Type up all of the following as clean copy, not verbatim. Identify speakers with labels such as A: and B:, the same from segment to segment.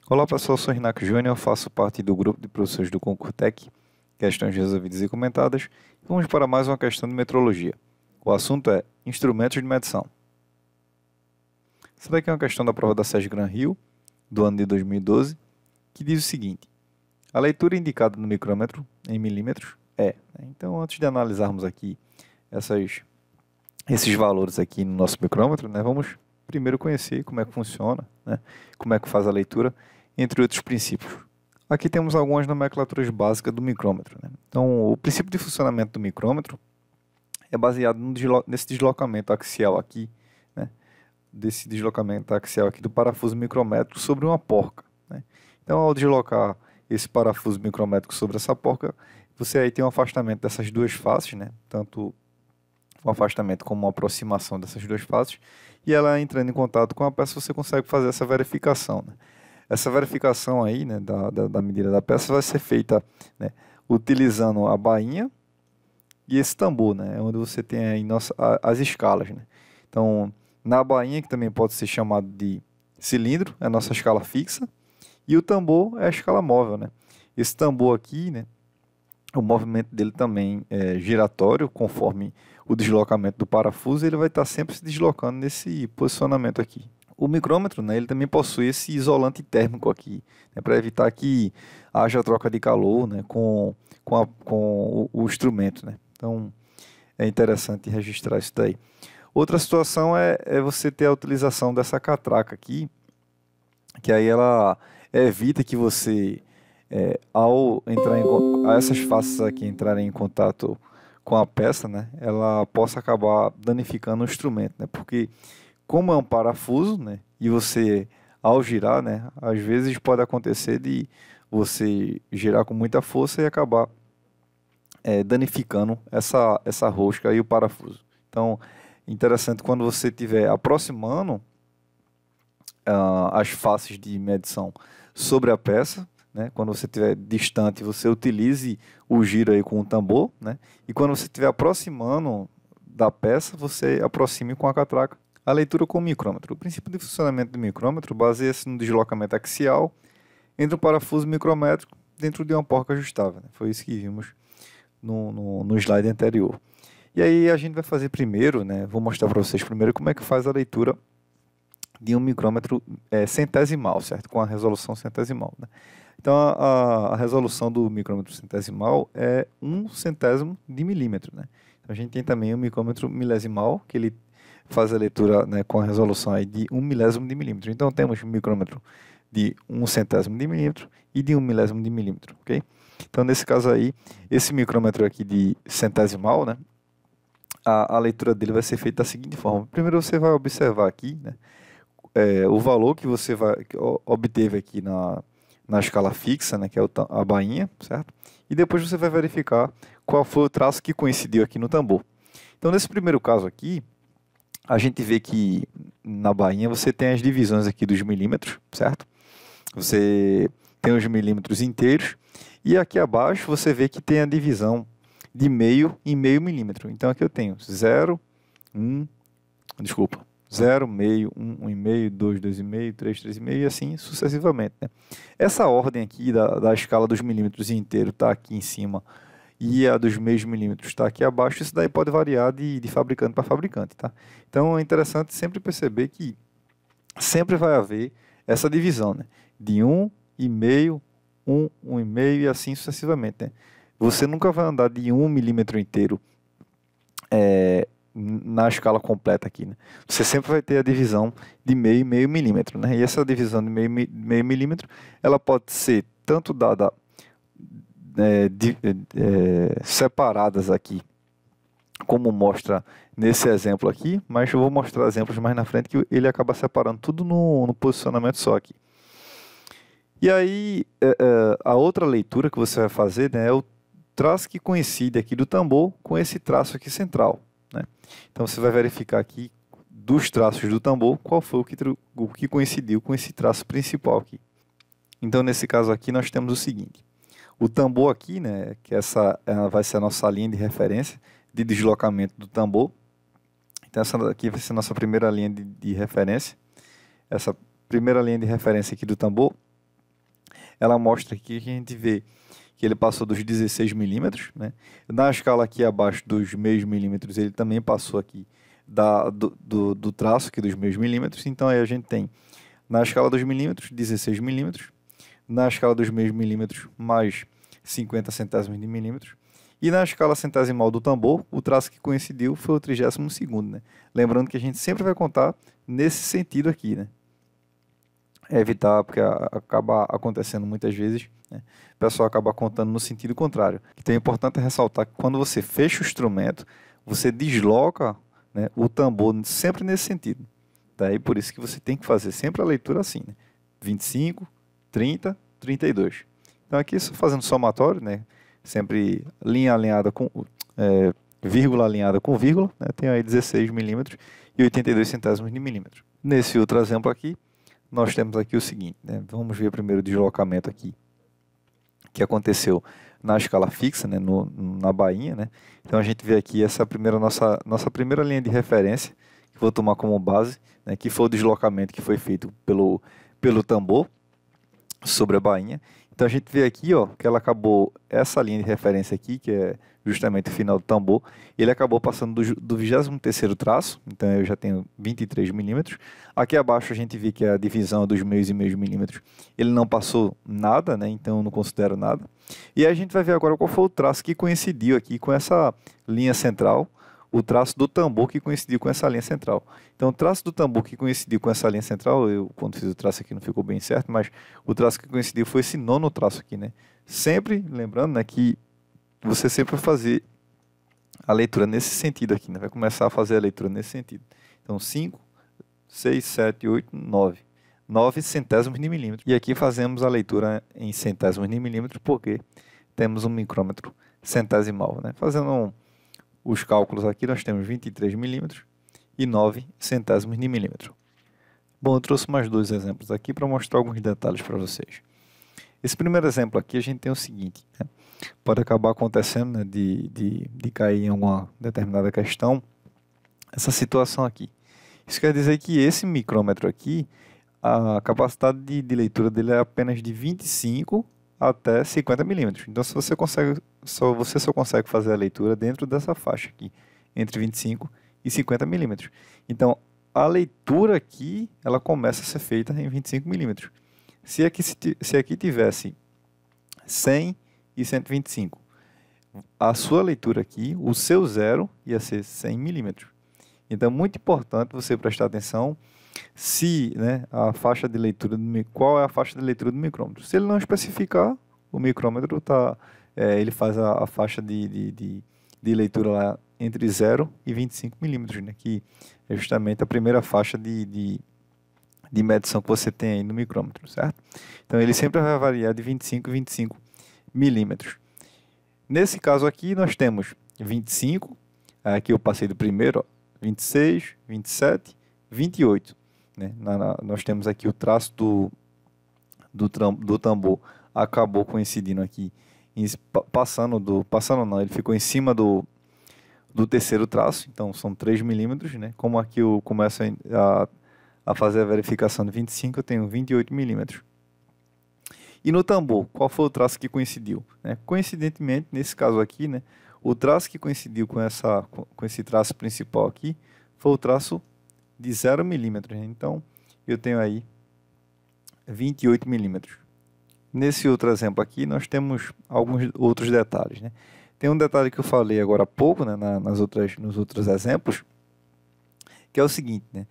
A: Olá pessoal, sou Renato Júnior, faço parte do grupo de professores do Concurtec, questões resolvidas e comentadas. Vamos para mais uma questão de metrologia. O assunto é instrumentos de medição. Essa daqui é uma questão da prova da SESC Gran Rio, do ano de 2012, que diz o seguinte: a leitura indicada no micrômetro em milímetros é. Então, antes de analisarmos aqui esses valores aqui no nosso micrômetro, vamos primeiro conhecer como é que funciona, como é que faz a leitura, entre outros princípios. Aqui temos algumas nomenclaturas básicas do micrômetro. Então, o princípio de funcionamento do micrômetro é baseado nesse deslocamento axial aqui, desse deslocamento axial aqui do parafuso micrométrico sobre uma porca. Então, ao deslocar esse parafuso micrométrico sobre essa porca, você aí tem um afastamento dessas duas faces, tanto um afastamento como uma aproximação dessas duas faces, e ela entrando em contato com a peça, você consegue fazer essa verificação. Essa verificação aí, da medida da peça vai ser feita, utilizando a bainha e esse tambor, onde você tem aí as escalas. Então, na bainha, que também pode ser chamado de cilindro, é a nossa escala fixa, e o tambor é a escala móvel. Esse tambor aqui, o movimento dele também é giratório, conforme o deslocamento do parafuso, ele vai estar sempre se deslocando nesse posicionamento aqui. O micrômetro, ele também possui esse isolante térmico aqui, para evitar que haja troca de calor, com o instrumento. Então, é interessante registrar isso daí. Outra situação é você ter a utilização dessa catraca aqui, que aí ela evita que você, ao entrar essas faces aqui entrarem em contato com a peça, ela possa acabar danificando o instrumento, porque como é um parafuso, e você, ao girar, às vezes pode acontecer de você girar com muita força e acabar danificando essa rosca e o parafuso. Então, interessante quando você estiver aproximando as faces de medição sobre a peça, quando você estiver distante, você utilize o giro aí com o tambor, e quando você estiver aproximando da peça, você aproxime com a catraca a leitura com o micrômetro. O princípio de funcionamento do micrômetro baseia-se no deslocamento axial entre um parafuso micrométrico dentro de uma porca ajustável. Foi isso que vimos no slide anterior. E aí a gente vai fazer primeiro, vou mostrar para vocês primeiro como é que faz a leitura de um micrômetro centesimal, certo? Com a resolução centesimal. Então a resolução do micrômetro centesimal é 1/100º de milímetro. Então a gente tem também o micrômetro milesimal, que ele faz a leitura com a resolução aí de 1/1000 de milímetro. Então temos um micrômetro de 1/100º de milímetro e de 1/1000 de milímetro, ok? Então nesse caso aí, esse micrômetro aqui de centesimal, a leitura dele vai ser feita da seguinte forma. Primeiro você vai observar aqui, o valor que você obteve aqui na escala fixa, que é a bainha, certo? E depois você vai verificar qual foi o traço que coincidiu aqui no tambor. Então nesse primeiro caso aqui, a gente vê que na bainha você tem as divisões aqui dos milímetros, certo? Você tem os milímetros inteiros e aqui abaixo você vê que tem a divisão de meio em meio milímetro. Então aqui eu tenho 0, meio, 1,5, 2, 2,5, 3, 3,5 e assim sucessivamente. Essa ordem aqui da escala dos milímetros inteiro está aqui em cima e a dos meios milímetros está aqui abaixo. Isso daí pode variar de fabricante para fabricante, tá? Então é interessante sempre perceber que sempre vai haver essa divisão, de 1,5, 1,5 e assim sucessivamente. Você nunca vai andar de 1 milímetro inteiro na escala completa aqui. Você sempre vai ter a divisão de meio e meio milímetro. E essa divisão de meio milímetro, ela pode ser tanto dada separadas aqui, como mostra nesse exemplo aqui, mas eu vou mostrar exemplos mais na frente que ele acaba separando tudo no posicionamento só aqui. E aí, a outra leitura que você vai fazer é o traço que coincide aqui do tambor com esse traço aqui central. Então você vai verificar aqui dos traços do tambor qual foi o que coincidiu com esse traço principal aqui. Então nesse caso aqui nós temos o seguinte: o tambor aqui, que essa vai ser a nossa linha de referência de deslocamento do tambor. Então essa daqui vai ser a nossa primeira linha de referência. Essa primeira linha de referência aqui do tambor ela mostra aqui que a gente vê que ele passou dos 16 milímetros, né? Na escala aqui abaixo dos meios milímetros, ele também passou aqui do traço aqui dos meios milímetros. Então aí a gente tem na escala dos milímetros, 16 milímetros, na escala dos meios milímetros, mais 50 centésimos de milímetros, e na escala centesimal do tambor, o traço que coincidiu foi o 32º, né? Lembrando que a gente sempre vai contar nesse sentido aqui, né? É evitar, porque acaba acontecendo muitas vezes, né? O pessoal acaba contando no sentido contrário. Então é importante ressaltar que quando você fecha o instrumento, você desloca, né, o tambor sempre nesse sentido. Daí por isso que você tem que fazer sempre a leitura assim, né? 25, 30, 32. Então aqui fazendo somatório, né? Sempre linha alinhada com vírgula alinhada com vírgula, né? Tem aí 16 milímetros e 82 centésimos de milímetro. Nesse outro exemplo aqui, nós temos aqui o seguinte, né? Vamos ver primeiro o deslocamento aqui que aconteceu na escala fixa, né? Na bainha, né? Então a gente vê aqui essa nossa primeira linha de referência, que vou tomar como base, né? Que foi o deslocamento que foi feito pelo tambor sobre a bainha. Então a gente vê aqui, ó, que ela acabou, essa linha de referência aqui, que é justamente o final do tambor, ele acabou passando do 23º traço, então eu já tenho 23 milímetros. Aqui abaixo a gente vê que a divisão dos meios e meios milímetros, ele não passou nada, né, então eu não considero nada. E aí a gente vai ver agora qual foi o traço que coincidiu aqui com essa linha central, o traço do tambor que coincidiu com essa linha central. Então, o traço do tambor que coincidiu com essa linha central, eu quando fiz o traço aqui não ficou bem certo, mas o traço que coincidiu foi esse nono traço aqui, né? Sempre, lembrando, né, que você sempre vai fazer a leitura nesse sentido aqui, né? Vai começar a fazer a leitura nesse sentido. Então, 5, 6, 7, 8, 9. 9 centésimos de milímetro. E aqui fazemos a leitura em centésimos de milímetro, porque temos um micrômetro centesimal, né? Fazendo os cálculos aqui, nós temos 23 milímetros e 9 centésimos de milímetro. Bom, eu trouxe mais dois exemplos aqui para mostrar alguns detalhes para vocês. Esse primeiro exemplo aqui, a gente tem o seguinte, né? Pode acabar acontecendo, né, de cair em alguma determinada questão, essa situação aqui. Isso quer dizer que esse micrômetro aqui, a capacidade de leitura dele é apenas de 25 até 50 milímetros. Então, se você só consegue fazer a leitura dentro dessa faixa aqui, entre 25 e 50 milímetros. Então, a leitura aqui, ela começa a ser feita em 25 milímetros. Se aqui tivesse 100 e 125, a sua leitura aqui, o seu zero ia ser 100 milímetros. Então, é muito importante você prestar atenção né, a faixa de leitura qual é a faixa de leitura do micrômetro. Se ele não especificar, o micrômetro ele faz a faixa de leitura lá entre 0 e 25 milímetros, né, que é justamente a primeira faixa de medição que você tem aí no micrômetro, certo? Então ele sempre vai variar de 25 e 25 milímetros. Nesse caso aqui nós temos 25, aqui eu passei do primeiro, ó, 26, 27, 28. Né? Nós temos aqui o traço do tambor, acabou coincidindo aqui, passando não, ele ficou em cima do terceiro traço, então são 3 milímetros, né? Como aqui eu começo a fazer a verificação de 25, eu tenho 28 milímetros. E no tambor, qual foi o traço que coincidiu? Né? Coincidentemente, nesse caso aqui, né, o traço que coincidiu com esse traço principal aqui foi o traço de 0 milímetros. Né? Então, eu tenho aí 28 milímetros. Nesse outro exemplo aqui, nós temos alguns outros detalhes. Né? Tem um detalhe que eu falei agora há pouco, né, nos outros exemplos, que é o seguinte, né?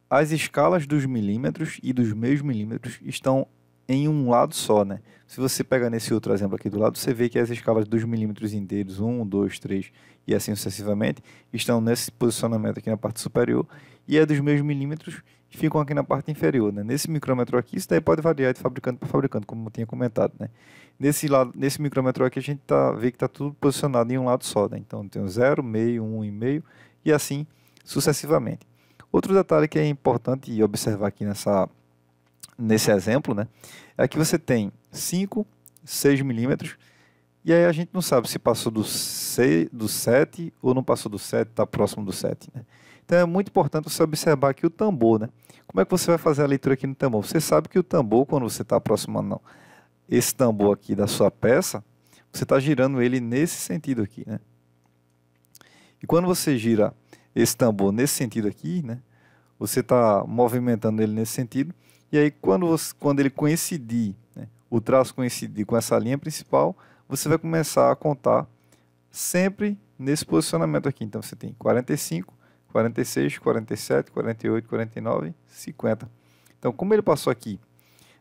A: As escalas dos milímetros e dos meios milímetros estão em um lado só, né? Se você pegar nesse outro exemplo aqui do lado, você vê que as escalas dos milímetros inteiros, 1, 2, 3 e assim sucessivamente, estão nesse posicionamento aqui na parte superior, e a dos meios milímetros ficam aqui na parte inferior, né? Nesse micrômetro aqui, isso daí pode variar de fabricante para fabricante, como eu tinha comentado, né? Nesse micrômetro aqui, a gente vê que está tudo posicionado em um lado só, né? Então, tem o 0, meio, 1 e meio, e assim sucessivamente. Outro detalhe que é importante observar aqui nesse exemplo, né, é que você tem 5, 6 milímetros, e aí a gente não sabe se passou do 7 ou não passou do 7, está próximo do 7. Né? Então é muito importante você observar aqui o tambor. Né? Como é que você vai fazer a leitura aqui no tambor? Você sabe que o tambor, quando você está aproximando esse tambor aqui da sua peça, você está girando ele nesse sentido aqui, né? E quando você gira esse tambor nesse sentido aqui, né, você está movimentando ele nesse sentido, e aí quando ele coincidir, né, o traço coincidir com essa linha principal, você vai começar a contar sempre nesse posicionamento aqui. Então você tem 45, 46, 47, 48, 49, 50. Então como ele passou aqui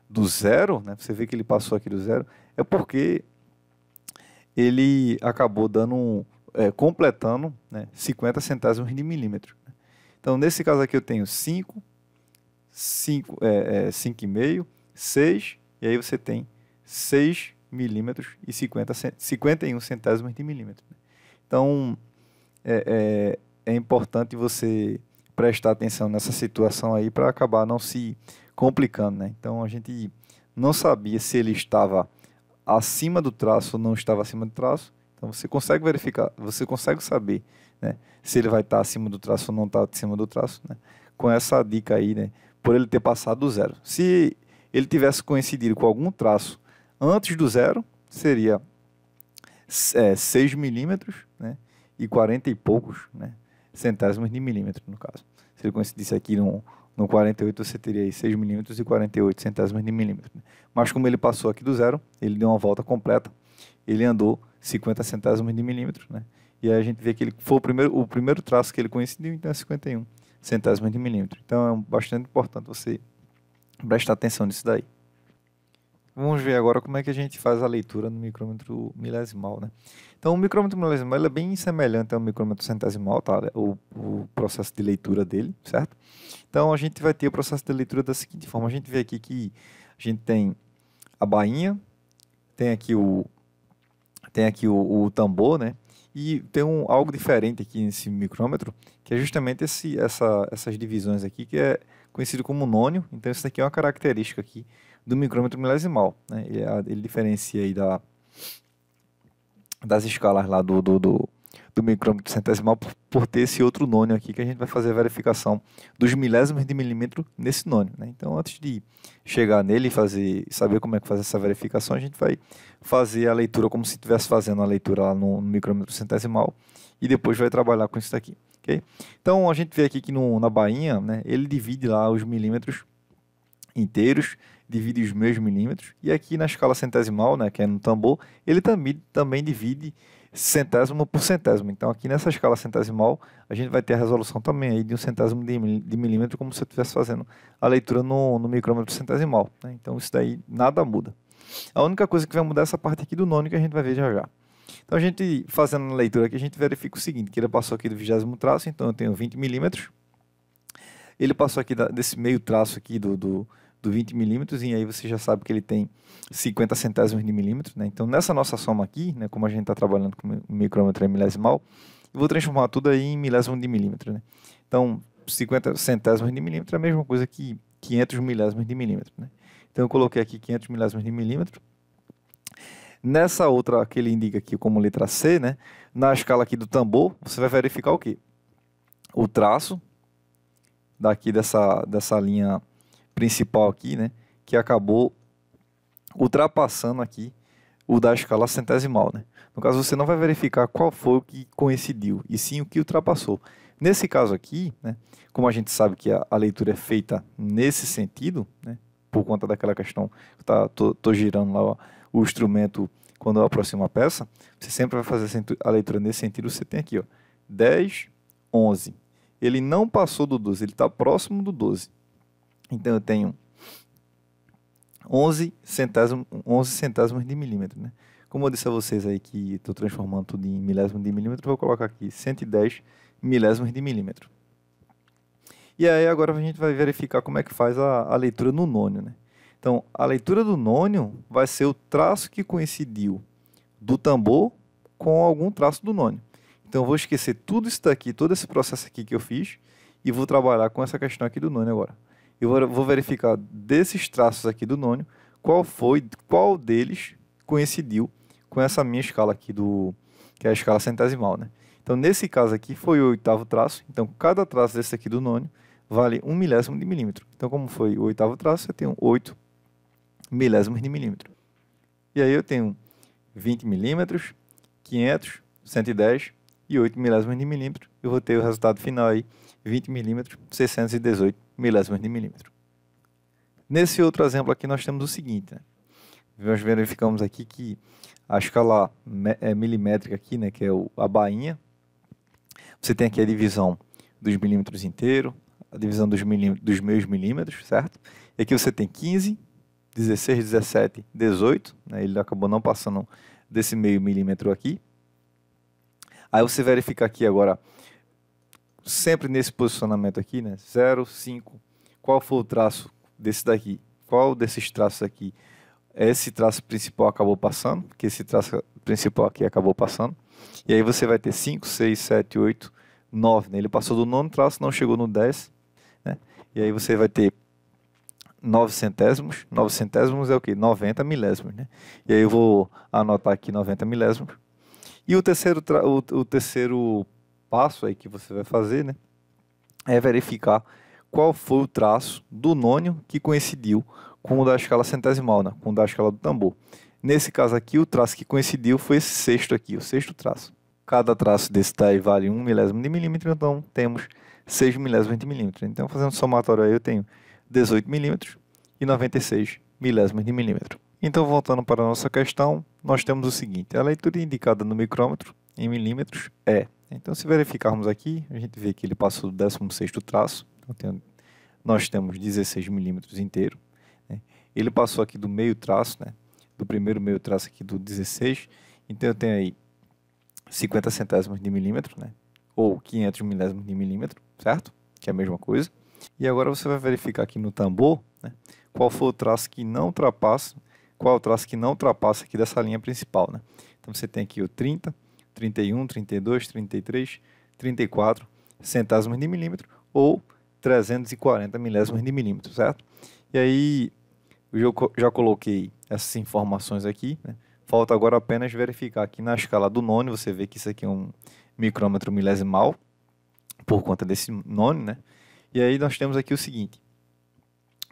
A: do zero, né, você vê que ele passou aqui do zero, é porque ele acabou dando completando, né, 50 centésimos de milímetro. Então, nesse caso aqui eu tenho 5, 5,5, 6, e aí você tem 6 milímetros e 51 centésimos de milímetro. Então, é importante você prestar atenção nessa situação aí para acabar não se complicando, né? Então, a gente não sabia se ele estava acima do traço ou não estava acima do traço. Então você consegue verificar, você consegue saber, né, se ele vai estar acima do traço ou não está acima do traço, né, com essa dica aí, né, por ele ter passado do zero. Se ele tivesse coincidido com algum traço antes do zero, seria 6 milímetros, né, e 40 e poucos, né, centésimos de milímetro, no caso. Se ele coincidisse aqui no 48, você teria aí 6 milímetros e 48 centésimos de milímetro. Né? Mas como ele passou aqui do zero, ele deu uma volta completa, ele andou 50 centésimos de milímetro, né? E aí a gente vê que ele foi o primeiro traço que ele coincidiu, então é 51 centésimos de milímetro. Então é bastante importante você prestar atenção nisso daí. Vamos ver agora como é que a gente faz a leitura no micrômetro milesimal, né? Então o micrômetro milesimal ele é bem semelhante ao micrômetro centesimal, tá? O processo de leitura dele, certo? Então a gente vai ter o processo de leitura da seguinte forma. A gente vê aqui que a gente tem a bainha, tem aqui o tambor, né? E tem algo diferente aqui nesse micrômetro, que é justamente essas divisões aqui, que é conhecido como nônio. Então isso daqui é uma característica aqui do micrômetro milesimal, né? Ele diferencia aí das escalas lá do micrômetro centesimal por ter esse outro nônio aqui, que a gente vai fazer a verificação dos milésimos de milímetro nesse nônio, né? Então, antes de chegar nele e saber como é que faz essa verificação, a gente vai fazer a leitura como se estivesse fazendo a leitura lá no micrômetro centesimal e depois vai trabalhar com isso daqui, ok? Então, a gente vê aqui que na bainha, né, ele divide lá os milímetros inteiros, divide os meios milímetros, e aqui na escala centesimal, né, que é no tambor, ele também divide centésimo por centésimo. Então aqui nessa escala centesimal a gente vai ter a resolução também aí de um centésimo de milímetro, como se eu estivesse fazendo a leitura no micrômetro centesimal, né? Então isso daí nada muda. A única coisa que vai mudar é essa parte aqui do nônio, que a gente vai ver já já. Então a gente fazendo a leitura aqui, a gente verifica o seguinte, que ele passou aqui do 20º traço, então eu tenho 20 milímetros. Ele passou aqui desse meio traço aqui do 20 milímetros, e aí você já sabe que ele tem 50 centésimos de milímetro, né? Então nessa nossa soma aqui, né, como a gente está trabalhando com o micrômetro milesimal, eu vou transformar tudo aí em milésimo de milímetro, né? Então 50 centésimos de milímetro é a mesma coisa que 500 milésimos de milímetro, né? Então eu coloquei aqui 500 milésimos de milímetro. Nessa outra que ele indica aqui como letra C, né, na escala aqui do tambor, você vai verificar o quê? O traço daqui dessa linha principal aqui, né, que acabou ultrapassando aqui o da escala centesimal, né? No caso, você não vai verificar qual foi o que coincidiu, e sim o que ultrapassou. Nesse caso aqui, né, como a gente sabe que a leitura é feita nesse sentido, né, por conta daquela questão, tô girando lá o instrumento quando eu aproximo a peça, você sempre vai fazer a leitura nesse sentido. Você tem aqui, ó, 10, 11. Ele não passou do 12, ele está próximo do 12. Então eu tenho 11 centésimos de milímetro, né? Como eu disse a vocês aí que estou transformando tudo em milésimos de milímetro, vou colocar aqui 110 milésimos de milímetro. E aí agora a gente vai verificar como é que faz a leitura no nônio, né? Então, a leitura do nônio vai ser o traço que coincidiu do tambor com algum traço do nônio. Então, eu vou esquecer tudo isso daqui, todo esse processo aqui que eu fiz, e vou trabalhar com essa questão aqui do nônio agora. Eu vou verificar desses traços aqui do nônio, qual deles coincidiu com essa minha escala aqui, que é a escala centesimal, né? Então, nesse caso aqui, foi o 8º traço. Então, cada traço desse aqui do nônio vale 1 milésimo de milímetro. Então, como foi o 8º traço, eu tenho 8 milésimos de milímetro. E aí eu tenho 20 milímetros, 500, 110 e 8 milésimos de milímetro. Eu vou ter o resultado final aí, 20 milímetros, 618 milésimos de milímetro. Nesse outro exemplo aqui nós temos o seguinte, né? Nós verificamos aqui que a escala milimétrica aqui, né, que é a bainha, você tem aqui a divisão dos milímetros inteiros, a divisão dos meios milímetros, certo? E aqui você tem 15, 16, 17, 18, né? Ele acabou não passando desse meio milímetro aqui. Aí você verifica aqui agora, sempre nesse posicionamento aqui, né? 0, 5, qual foi o traço desse daqui? Qual desses traços aqui? Esse traço principal acabou passando, porque esse traço principal aqui acabou passando. E aí você vai ter 5, 6, 7, 8, 9. Né? Ele passou do nono traço, não chegou no 10. Né? E aí você vai ter 9 centésimos. 9 centésimos é o quê? 90 milésimos. Né? E aí eu vou anotar aqui 90 milésimos. E o terceiro passo aí que você vai fazer, né, é verificar qual foi o traço do nônio que coincidiu com o da escala centesimal, né, com o da escala do tambor. Nesse caso aqui, o traço que coincidiu foi esse sexto aqui, o sexto traço. Cada traço desse daí vale 1 milésimo de milímetro, então temos 6 milésimos de milímetro. Então, fazendo somatório aí, eu tenho 18 milímetros e 96 milésimos de milímetro. Então, voltando para a nossa questão, nós temos o seguinte: a leitura indicada no micrômetro em milímetros é. Então, se verificarmos aqui, a gente vê que ele passou do 16º traço. Então, nós temos 16 milímetros inteiro. Né? Ele passou aqui do meio traço, né? Do primeiro meio traço aqui do 16. Então, eu tenho aí 50 centésimos de milímetro, né? Ou 500 milésimos de milímetro, certo? Que é a mesma coisa. E agora você vai verificar aqui no tambor, né? Qual foi o traço que não ultrapassa, qual é o traço que não ultrapassa aqui dessa linha principal, né? Então você tem aqui o 30, 31, 32, 33, 34 centésimos de milímetro ou 340 milésimos de milímetro, certo? E aí eu já coloquei essas informações aqui, né? Falta agora apenas verificar aqui na escala do nônio, você vê que isso aqui é um micrômetro milesimal, por conta desse nônio, né? E aí nós temos aqui o seguinte: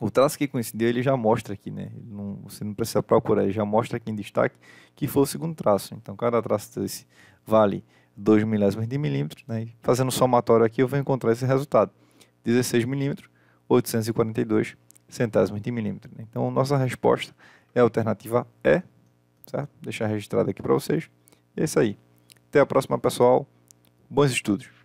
A: o traço que coincidiu, ele já mostra aqui, né? Você não precisa procurar, ele já mostra aqui em destaque que foi o segundo traço. Então, cada traço desse vale 2 milésimos de milímetro, né? E fazendo somatório aqui, eu vou encontrar esse resultado: 16 milímetros, 842 centésimos de milímetro. Então, nossa resposta é a alternativa E, certo? Deixar registrado aqui para vocês. E é isso aí. Até a próxima, pessoal. Bons estudos.